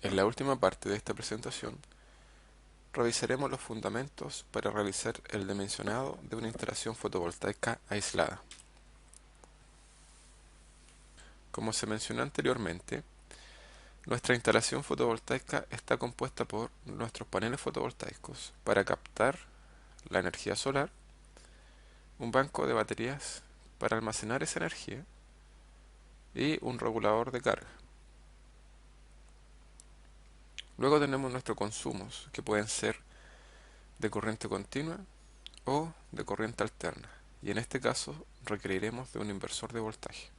En la última parte de esta presentación, revisaremos los fundamentos para realizar el dimensionado de una instalación fotovoltaica aislada. Como se mencionó anteriormente, nuestra instalación fotovoltaica está compuesta por nuestros paneles fotovoltaicos para captar la energía solar, un banco de baterías para almacenar esa energía y un regulador de carga. Luego tenemos nuestros consumos, que pueden ser de corriente continua o de corriente alterna, y en este caso requeriremos de un inversor de voltaje.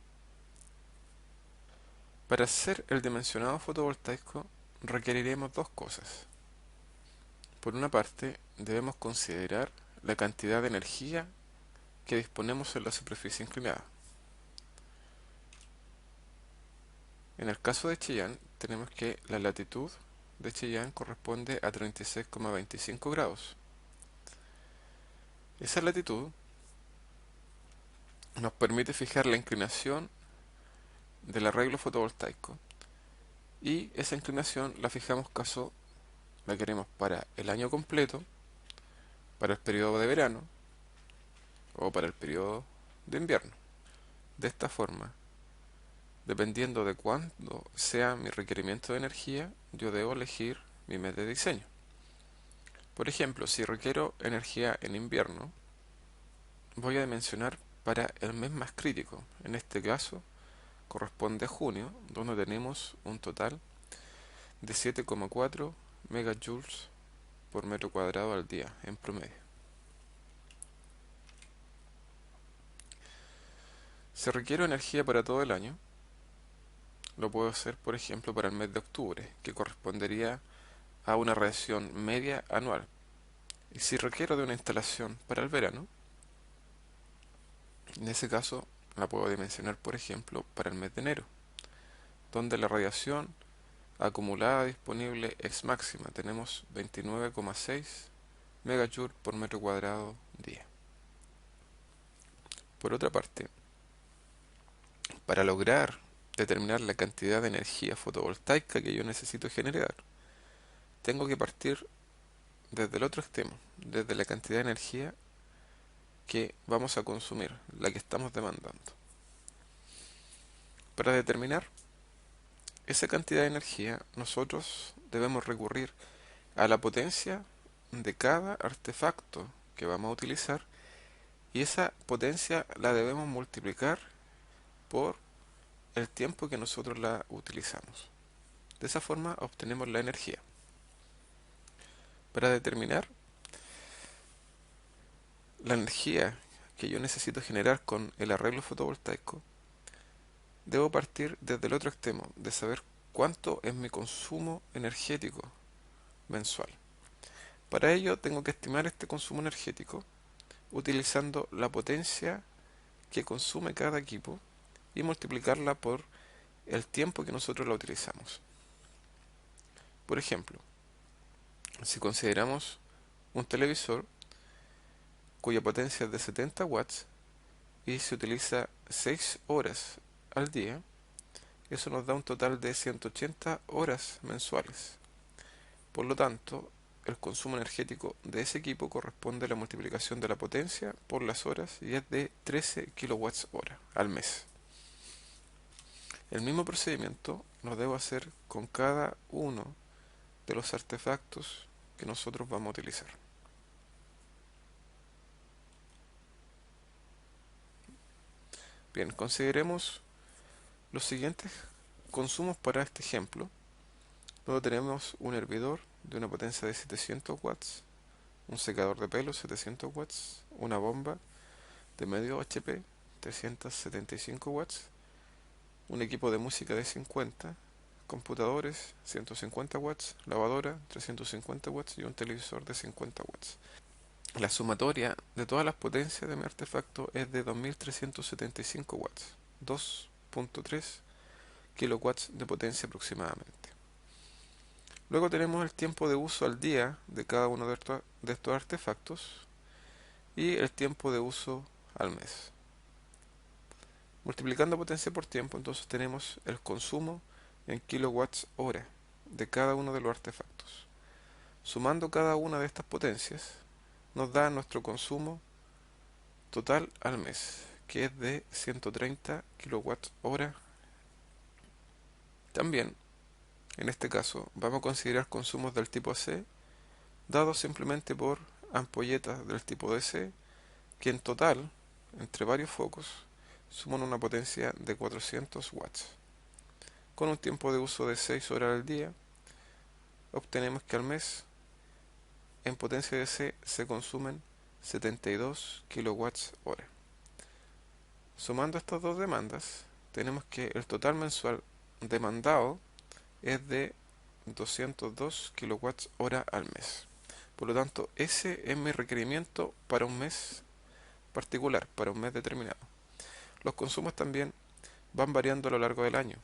Para hacer el dimensionado fotovoltaico requeriremos dos cosas. Por una parte, debemos considerar la cantidad de energía que disponemos en la superficie inclinada. En el caso de Chillán, tenemos que la latitud de Chillán corresponde a 36,25 grados. Esa latitud nos permite fijar la inclinación del arreglo fotovoltaico, y esa inclinación la fijamos caso la queremos para el año completo, para el periodo de verano o para el periodo de invierno. De esta forma, dependiendo de cuándo sea mi requerimiento de energía, yo debo elegir mi mes de diseño. Por ejemplo, si requiero energía en invierno, voy a dimensionar para el mes más crítico. En este caso, corresponde a junio, donde tenemos un total de 7,4 megajoules por metro cuadrado al día en promedio. Si requiero energía para todo el año, lo puedo hacer por ejemplo para el mes de octubre, que correspondería a una radiación media anual. Y si requiero de una instalación para el verano, en ese caso la puedo dimensionar por ejemplo para el mes de enero, donde la radiación acumulada disponible es máxima. Tenemos 29,6 megajoules por metro cuadrado día. Por otra parte, para lograr determinar la cantidad de energía fotovoltaica que yo necesito generar, tengo que partir desde el otro extremo, desde la cantidad de energía que vamos a consumir, la que estamos demandando. Para determinar esa cantidad de energía, nosotros debemos recurrir a la potencia de cada artefacto que vamos a utilizar, y esa potencia la debemos multiplicar por el tiempo que nosotros la utilizamos. De esa forma obtenemos la energía. Para determinar la energía que yo necesito generar con el arreglo fotovoltaico, debo partir desde el otro extremo, de saber cuánto es mi consumo energético mensual. Para ello tengo que estimar este consumo energético utilizando la potencia que consume cada equipo y multiplicarla por el tiempo que nosotros la utilizamos. Por ejemplo, si consideramos un televisor cuya potencia es de 70 watts y se utiliza 6 horas al día, eso nos da un total de 180 horas mensuales. Por lo tanto, el consumo energético de ese equipo corresponde a la multiplicación de la potencia por las horas, y es de 13 kilowatts hora al mes. El mismo procedimiento lo debo hacer con cada uno de los artefactos que nosotros vamos a utilizar. Bien, consideremos los siguientes consumos para este ejemplo. Luego tenemos un hervidor de una potencia de 700 watts, un secador de pelo 700 watts, una bomba de medio HP 375 watts, un equipo de música de 50, computadores 150 watts, lavadora 350 watts y un televisor de 50 watts. La sumatoria de todas las potencias de mi artefacto es de 2375 watts, 2.3 kilowatts de potencia aproximadamente. Luego tenemos el tiempo de uso al día de cada uno de estos artefactos y el tiempo de uso al mes. Multiplicando potencia por tiempo, entonces tenemos el consumo en kilowatts hora. de cada uno de los artefactos. Sumando cada una de estas potencias, nos da nuestro consumo total al mes, que es de 130 kWh. También, en este caso, vamos a considerar consumos del tipo C, dados simplemente por ampolletas del tipo DC, que en total, entre varios focos, suman una potencia de 400 watts. Con un tiempo de uso de 6 horas al día, obtenemos que al mes, en potencia DC, se consumen 72 kilowatts hora. Sumando estas dos demandas, tenemos que el total mensual demandado es de 202 kilowatts hora al mes. Por lo tanto, ese es mi requerimiento para un mes particular, para un mes determinado. Los consumos también van variando a lo largo del año,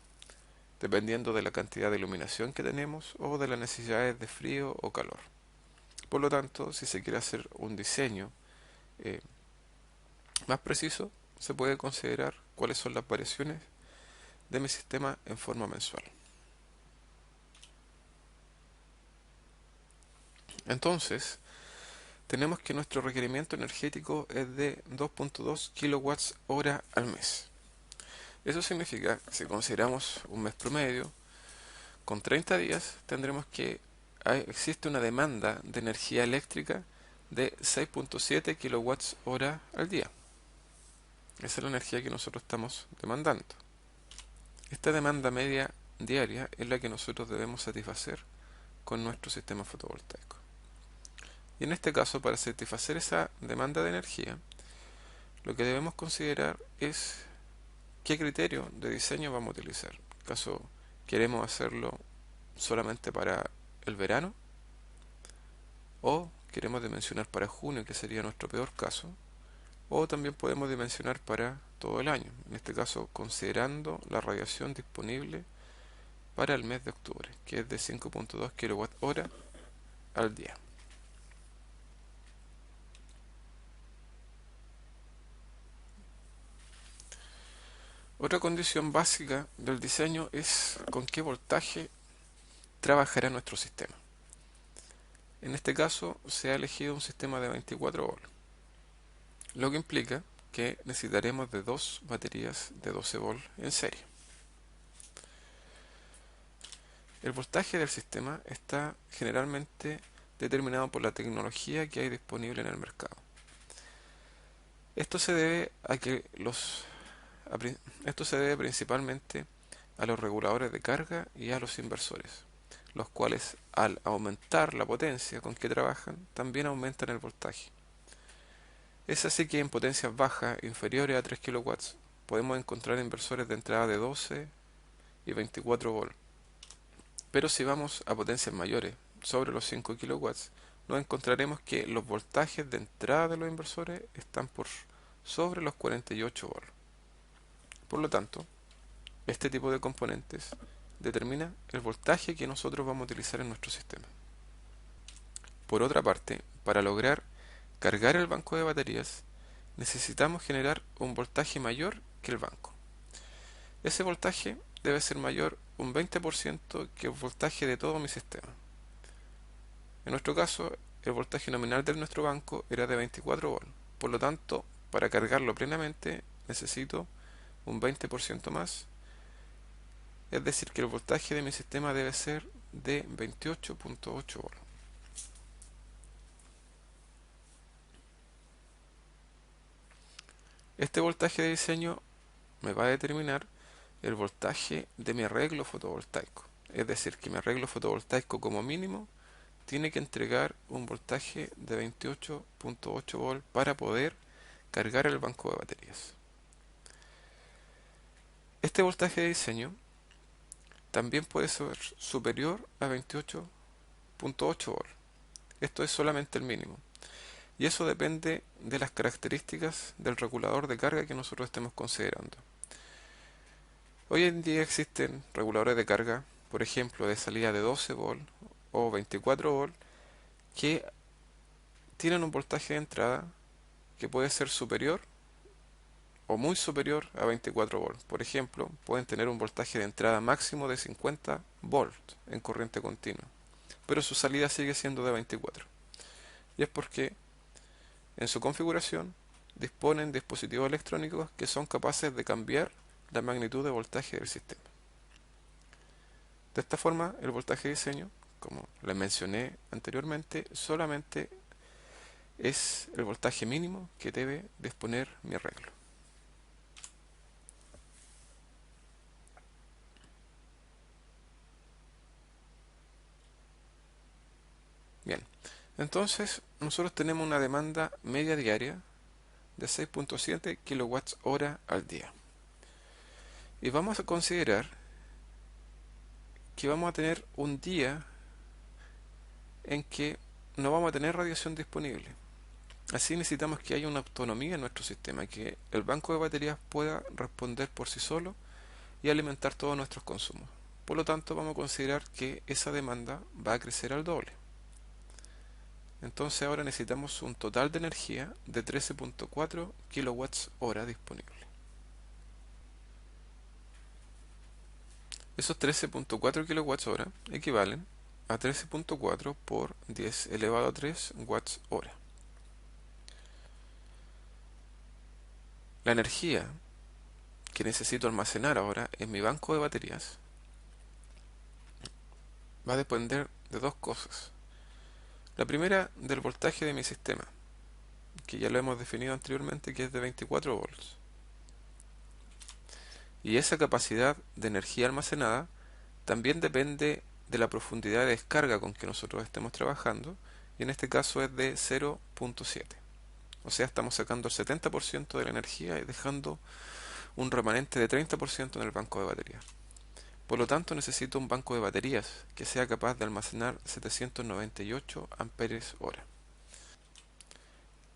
dependiendo de la cantidad de iluminación que tenemos o de las necesidades de frío o calor. Por lo tanto, si se quiere hacer un diseño eh, más preciso, se puede considerar cuáles son las variaciones de mi sistema en forma mensual. Entonces, tenemos que nuestro requerimiento energético es de 2.2 kilowatts hora al mes. Eso significa que si consideramos un mes promedio, con 30 días tendremos que existe una demanda de energía eléctrica de 6.7 kilowatts hora al día. Esa es la energía que nosotros estamos demandando. Esta demanda media diaria es la que nosotros debemos satisfacer con nuestro sistema fotovoltaico. Y en este caso, para satisfacer esa demanda de energía, lo que debemos considerar es qué criterio de diseño vamos a utilizar. En caso queremos hacerlo solamente para el verano, o queremos dimensionar para junio, que sería nuestro peor caso, o también podemos dimensionar para todo el año, en este caso considerando la radiación disponible para el mes de octubre, que es de 5.2 kWh al día. Otra condición básica del diseño es con qué voltaje trabajará nuestro sistema. En este caso se ha elegido un sistema de 24 volts, lo que implica que necesitaremos de dos baterías de 12 volts en serie. El voltaje del sistema está generalmente determinado por la tecnología que hay disponible en el mercado. Esto se debe a que esto se debe principalmente a los reguladores de carga y a los inversores, los cuales al aumentar la potencia con que trabajan, también aumentan el voltaje. Es así que en potencias bajas, inferiores a 3 kilowatts, podemos encontrar inversores de entrada de 12 y 24 volts. Pero si vamos a potencias mayores, sobre los 5 kilowatts, nos encontraremos que los voltajes de entrada de los inversores están por sobre los 48 volts. Por lo tanto, este tipo de componentes determina el voltaje que nosotros vamos a utilizar en nuestro sistema. Por otra parte, para lograr cargar el banco de baterías, necesitamos generar un voltaje mayor que el banco. Ese voltaje debe ser mayor un 20% que el voltaje de todo mi sistema. En nuestro caso, el voltaje nominal de nuestro banco era de 24 volts. Por lo tanto, para cargarlo plenamente necesito un 20% más, es decir, que el voltaje de mi sistema debe ser de 28.8 volts. Este voltaje de diseño me va a determinar el voltaje de mi arreglo fotovoltaico. Es decir, que mi arreglo fotovoltaico como mínimo tiene que entregar un voltaje de 28.8 volts para poder cargar el banco de baterías. Este voltaje de diseño también puede ser superior a 28.8 volts. Esto es solamente el mínimo. Y eso depende de las características del regulador de carga que nosotros estemos considerando. Hoy en día existen reguladores de carga, por ejemplo, de salida de 12 volts o 24 volts, que tienen un voltaje de entrada que puede ser superior o muy superior a 24 volts. Por ejemplo, pueden tener un voltaje de entrada máximo de 50 volts en corriente continua, pero su salida sigue siendo de 24. Y es porque en su configuración disponen dispositivos electrónicos que son capaces de cambiar la magnitud de voltaje del sistema. De esta forma, el voltaje de diseño, como les mencioné anteriormente, solamente es el voltaje mínimo que debe disponer mi arreglo. Bien, entonces nosotros tenemos una demanda media diaria de 6.7 kWh al día. Y vamos a considerar que vamos a tener un día en que no vamos a tener radiación disponible. Así necesitamos que haya una autonomía en nuestro sistema, que el banco de baterías pueda responder por sí solo y alimentar todos nuestros consumos. Por lo tanto, vamos a considerar que esa demanda va a crecer al doble. Entonces ahora necesitamos un total de energía de 13.4 kWh disponible. Esos 13.4 kWh equivalen a 13.4 por 10 elevado a 3 watts hora. La energía que necesito almacenar ahora en mi banco de baterías va a depender de dos cosas. La primera, del voltaje de mi sistema, que ya lo hemos definido anteriormente, que es de 24 volts. Y esa capacidad de energía almacenada también depende de la profundidad de descarga con que nosotros estemos trabajando, y en este caso es de 0.7. O sea, estamos sacando el 70% de la energía y dejando un remanente de 30% en el banco de baterías. Por lo tanto, necesito un banco de baterías que sea capaz de almacenar 798 amperes hora.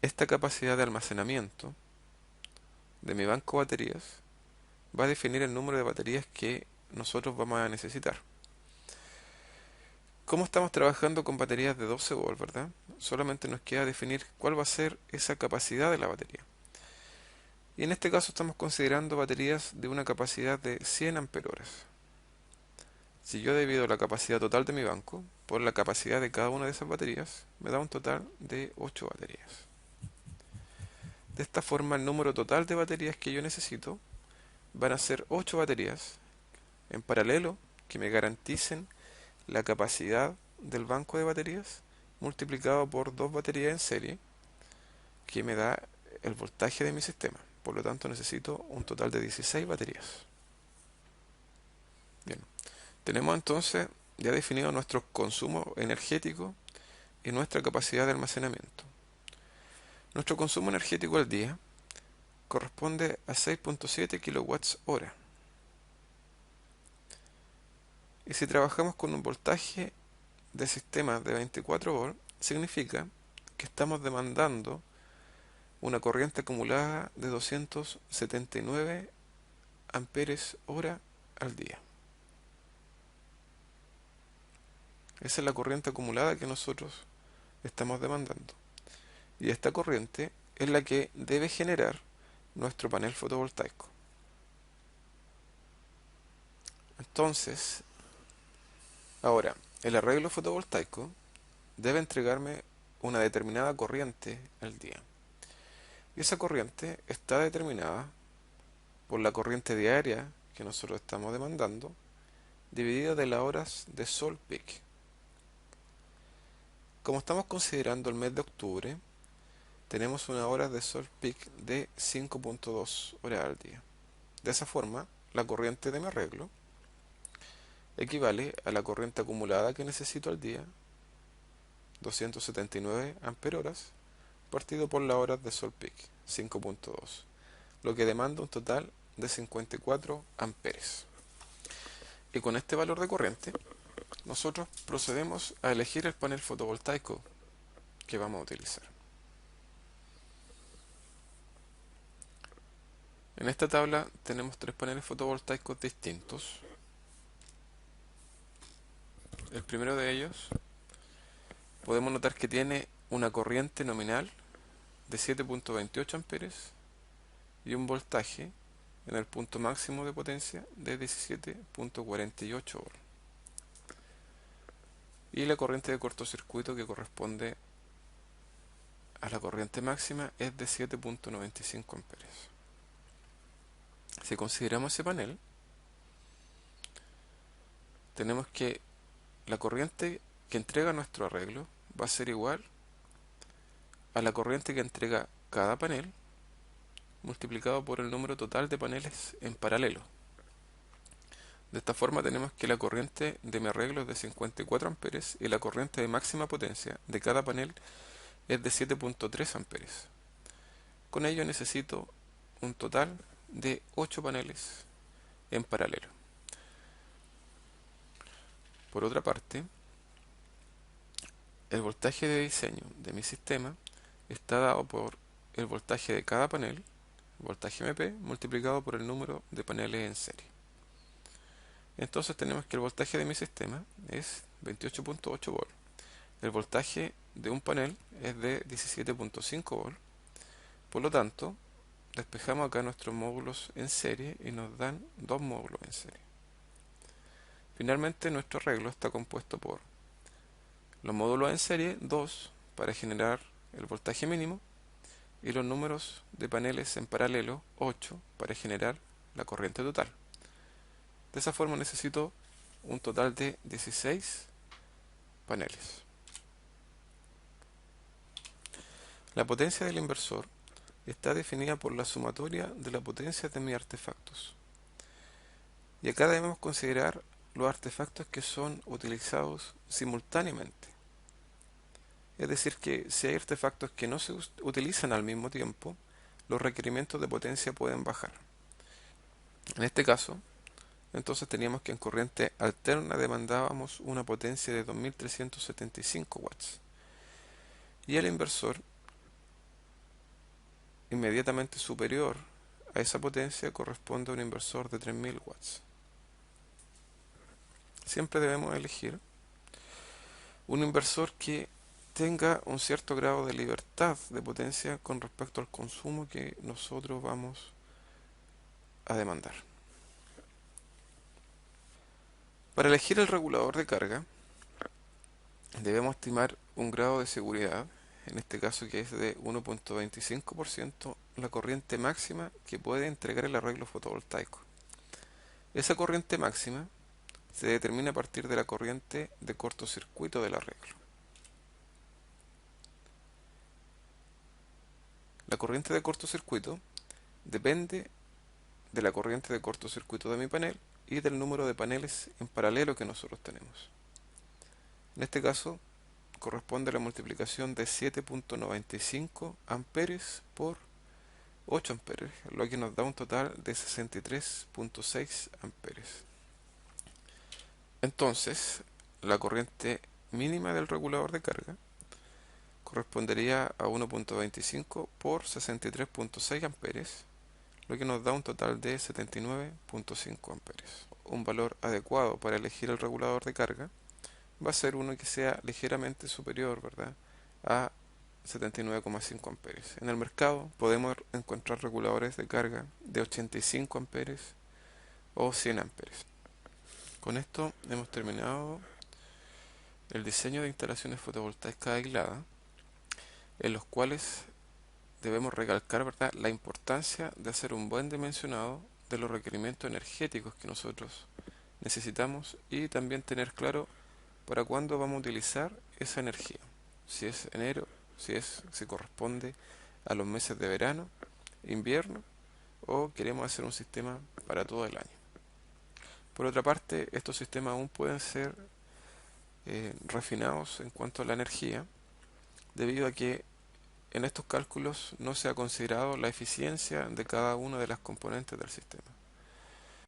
Esta capacidad de almacenamiento de mi banco de baterías va a definir el número de baterías que nosotros vamos a necesitar. Como estamos trabajando con baterías de 12 volts, ¿verdad? Solamente nos queda definir cuál va a ser esa capacidad de la batería. Y en este caso estamos considerando baterías de una capacidad de 100 amperes. Si yo divido la capacidad total de mi banco por la capacidad de cada una de esas baterías, me da un total de 8 baterías. De esta forma, el número total de baterías que yo necesito van a ser 8 baterías en paralelo que me garanticen la capacidad del banco de baterías multiplicado por 2 baterías en serie que me da el voltaje de mi sistema. Por lo tanto, necesito un total de 16 baterías. Bien, tenemos entonces ya definido nuestro consumo energético y nuestra capacidad de almacenamiento. Nuestro consumo energético al día corresponde a 6.7 kWh. Y si trabajamos con un voltaje de sistema de 24 volts, significa que estamos demandando una corriente acumulada de 279 amperes hora al día. Esa es la corriente acumulada que nosotros estamos demandando. Y esta corriente es la que debe generar nuestro panel fotovoltaico. Entonces, ahora, el arreglo fotovoltaico debe entregarme una determinada corriente al día. Y esa corriente está determinada por la corriente diaria que nosotros estamos demandando, dividida de las horas de sol peak. Como estamos considerando el mes de octubre, tenemos una hora de sol peak de 5.2 horas al día. De esa forma, la corriente de mi arreglo equivale a la corriente acumulada que necesito al día, 279 amperoras, partido por las horas de sol peak, 5.2, lo que demanda un total de 54 amperes. Y con este valor de corriente, nosotros procedemos a elegir el panel fotovoltaico que vamos a utilizar. En esta tabla tenemos tres paneles fotovoltaicos distintos. El primero de ellos podemos notar que tiene una corriente nominal de 7.28 amperes y un voltaje en el punto máximo de potencia de 17.48 volts. Y la corriente de cortocircuito, que corresponde a la corriente máxima, es de 7.95 amperes. Si consideramos ese panel, tenemos que la corriente que entrega nuestro arreglo va a ser igual a la corriente que entrega cada panel multiplicado por el número total de paneles en paralelo. De esta forma tenemos que la corriente de mi arreglo es de 54 amperes y la corriente de máxima potencia de cada panel es de 7.3 amperes. Con ello necesito un total de 8 paneles en paralelo. Por otra parte, el voltaje de diseño de mi sistema está dado por el voltaje de cada panel, voltaje MP, multiplicado por el número de paneles en serie. Entonces tenemos que el voltaje de mi sistema es 28.8 volts. El voltaje de un panel es de 17.5 volts. Por lo tanto, despejamos acá nuestros módulos en serie y nos dan dos módulos en serie. Finalmente, nuestro arreglo está compuesto por los módulos en serie, 2 para generar el voltaje mínimo, y los números de paneles en paralelo, 8 para generar la corriente total. De esa forma necesito un total de 16 paneles. La potencia del inversor está definida por la sumatoria de la potencia de mis artefactos. Y acá debemos considerar los artefactos que son utilizados simultáneamente. Es decir, que si hay artefactos que no se utilizan al mismo tiempo, los requerimientos de potencia pueden bajar. En este caso, entonces teníamos que en corriente alterna demandábamos una potencia de 2375 watts. Y el inversor inmediatamente superior a esa potencia corresponde a un inversor de 3000 watts. Siempre debemos elegir un inversor que tenga un cierto grado de libertad de potencia con respecto al consumo que nosotros vamos a demandar. Para elegir el regulador de carga, debemos estimar un grado de seguridad, en este caso que es de 1.25% la corriente máxima que puede entregar el arreglo fotovoltaico. Esa corriente máxima se determina a partir de la corriente de cortocircuito del arreglo. La corriente de cortocircuito depende de la corriente de cortocircuito de mi panel y del número de paneles en paralelo que nosotros tenemos. En este caso corresponde a la multiplicación de 7.95 amperes por 8 amperes, lo que nos da un total de 63.6 amperes. Entonces, la corriente mínima del regulador de carga correspondería a 1.25 por 63.6 amperes, lo que nos da un total de 79.5 amperes. Un valor adecuado para elegir el regulador de carga va a ser uno que sea ligeramente superior, ¿verdad?, a 79,5 amperes. En el mercado podemos encontrar reguladores de carga de 85 amperes o 100 amperes. Con esto hemos terminado el diseño de instalaciones fotovoltaicas aisladas, en los cuales debemos recalcar, ¿verdad?, la importancia de hacer un buen dimensionado de los requerimientos energéticos que nosotros necesitamos y también tener claro para cuándo vamos a utilizar esa energía. Si es enero, si corresponde a los meses de verano, invierno o queremos hacer un sistema para todo el año. Por otra parte, estos sistemas aún pueden ser refinados en cuanto a la energía, debido a que en estos cálculos no se ha considerado la eficiencia de cada una de las componentes del sistema.